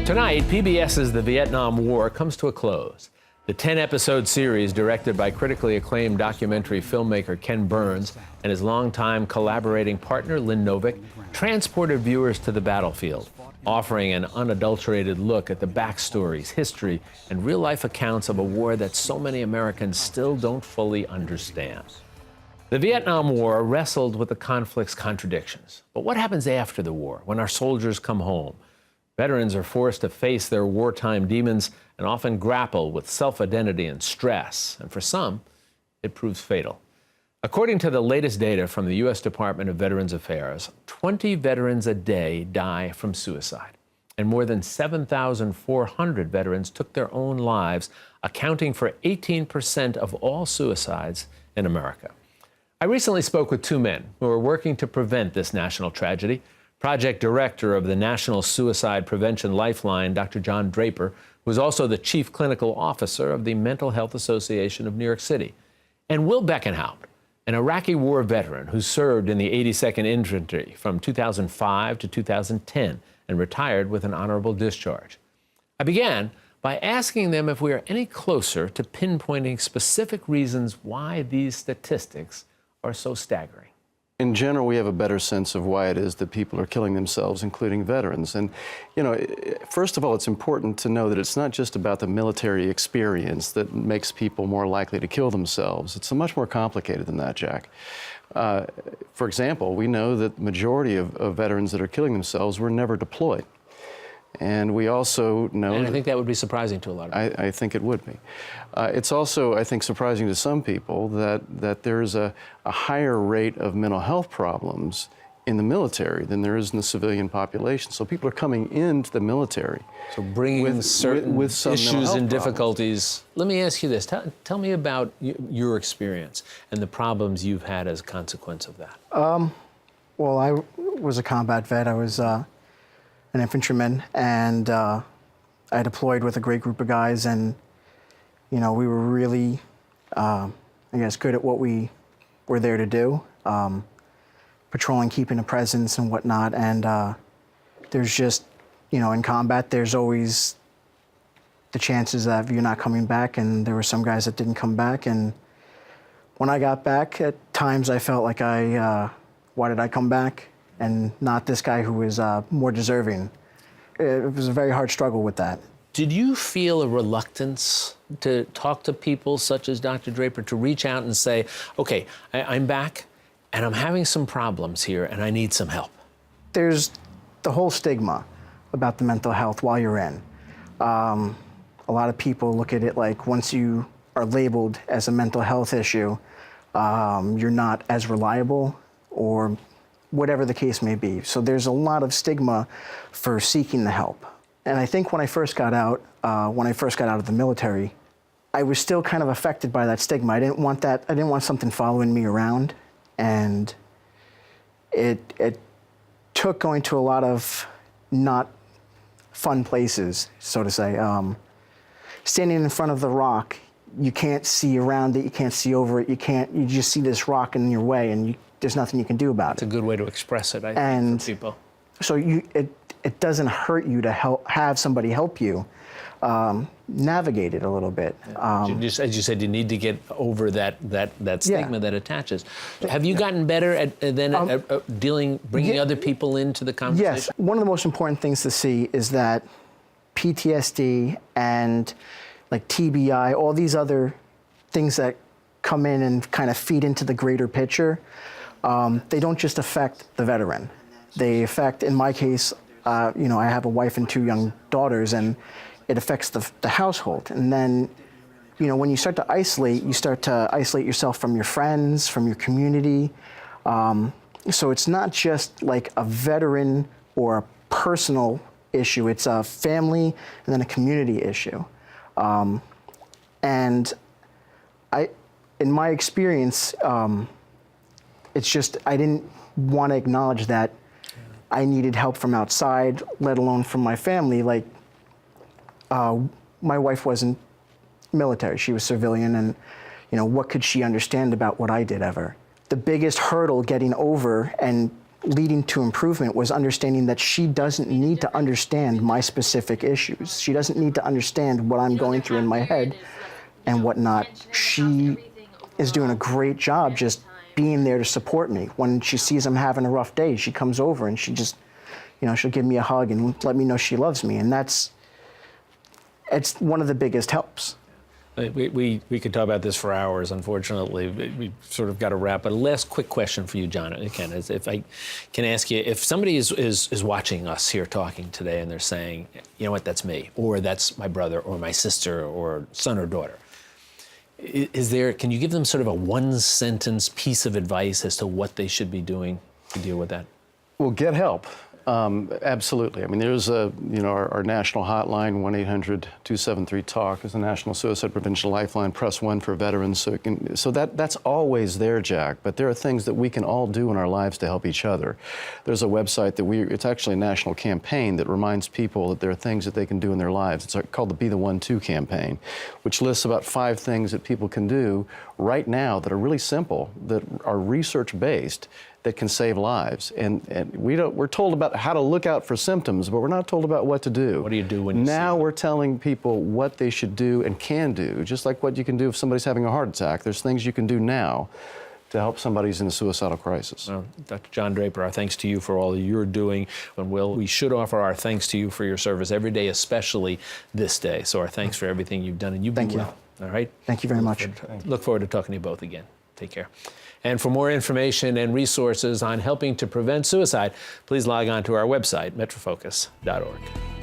Tonight, PBS's The Vietnam War comes to a close. The 10-episode series, directed by critically acclaimed documentary filmmaker Ken Burns and his longtime collaborating partner Lynn Novick, transported viewers to the battlefield, offering an unadulterated look at the backstories, history, and real-life accounts of a war that so many Americans still don't fully understand. The Vietnam War wrestled with the conflict's contradictions. But what happens after the war, when our soldiers come home? Veterans are forced to face their wartime demons and often grapple with self-identity and stress. And for some, it proves fatal. According to the latest data from the U.S. Department of Veterans Affairs, 20 veterans a day die from suicide. And more than 7,400 veterans took their own lives, accounting for 18% of all suicides in America. I recently spoke with two men who are working to prevent this national tragedy. Project Director of the National Suicide Prevention Lifeline, Dr. John Draper, who is also the Chief Clinical Officer of the Mental Health Association of New York City, and Will Beckenhaupt, an Iraqi war veteran who served in the 82nd Infantry from 2005 to 2010 and retired with an honorable discharge. I began by asking them if we are any closer to pinpointing specific reasons why these statistics are so staggering. In general, we have a better sense of why it is that people are killing themselves, including veterans. And, you know, first of all, it's important to know that it's not just about the military experience that makes people more likely to kill themselves. It's much more complicated than that, Jack. For example, we know that the majority of veterans that are killing themselves were never deployed. And we also know... And I think that would be surprising to a lot of people. I think it would be. It's also, I think, surprising to some people that there's a higher rate of mental health problems in the military than there is in the civilian population. So people are coming into the military. So bringing certain some issues and difficulties. Let me ask you this. Tell me about your experience and the problems you've had as a consequence of that. Well, I was a combat vet. I was an infantryman, and I deployed with a great group of guys, and you know, we were really, I guess, good at what we were there to do, patrolling, keeping a presence and whatnot. And there's just, you know, in combat, there's always the chances that you're not coming back, and there were some guys that didn't come back. And when I got back, at times I felt like why did I come back? And not this guy who was more deserving. It was a very hard struggle with that. Did you feel a reluctance to talk to people such as Dr. Draper, to reach out and say, okay, I'm back and I'm having some problems here and I need some help? There's the whole stigma about the mental health while you're in. A lot of people look at it like once you are labeled as a mental health issue, you're not as reliable or whatever the case may be. So there's a lot of stigma for seeking the help. And I think when I first got out of the military, I was still kind of affected by that stigma. I didn't want that. I didn't want something following me around. And it took going to a lot of not fun places, so to say. Standing in front of the rock, you can't see around it, you can't see over it, you just see this rock in your way, and there's nothing you can do about it. It's a good way to express it, I think, for people. So it doesn't hurt you to have somebody help you navigate it a little bit. As you said, you need to get over that stigma that attaches. Have you gotten better at bringing other people into the conversation? Yes. One of the most important things to see is that PTSD and like TBI, all these other things that come in and kind of feed into the greater picture, they don't just affect the veteran. They affect, in my case, you know, I have a wife and 2 young daughters, and it affects the household. And then, you know, when you start to isolate, yourself from your friends, from your community. So it's not just like a veteran or a personal issue, it's a family and then a community issue. And in my experience, it's just, I didn't want to acknowledge that I needed help from outside, let alone from my family. Like, my wife wasn't military, she was civilian, and, you know, what could she understand about what I did ever? The biggest hurdle getting over and leading to improvement was understanding that she doesn't need to understand my specific issues. She doesn't need to understand what I'm going through in my head and whatnot. She is doing a great job just being there to support me. When she sees I'm having a rough day, she comes over and she just, she'll give me a hug and let me know she loves me. And it's one of the biggest helps. We could talk about this for hours. Unfortunately, we sort of got to wrap. But a last quick question for you, John, again, is if I can ask you, if somebody is watching us here talking today and they're saying, you know what, that's me, or that's my brother, or my sister, or son or daughter, can you give them sort of a one-sentence piece of advice as to what they should be doing to deal with that? Well, get help. Absolutely. I mean, there's our national hotline, 1-800-273-TALK is the National Suicide Prevention Lifeline. Press 1 for veterans. So that's always there, Jack. But there are things that we can all do in our lives to help each other. There's a website it's actually a national campaign that reminds people that there are things that they can do in their lives. It's called the Be the One Too campaign, which lists about 5 things that people can do right now that are really simple, that are research-based, that can save lives. And we're told about how to look out for symptoms, but we're not told about what to do. What do you do when you see Now them? we're telling people what they should do and can do, just like what you can do if somebody's having a heart attack. There's things you can do now to help somebody who's in a suicidal crisis. Well, Dr. John Draper, our thanks to you for all you're doing. And we should offer our thanks to you for your service every day, especially this day. So our thanks for everything you've done, and you be Thank you. well. All right? Thank you very much. Look forward to talking to you both again. Take care. And for more information and resources on helping to prevent suicide, please log on to our website, metrofocus.org.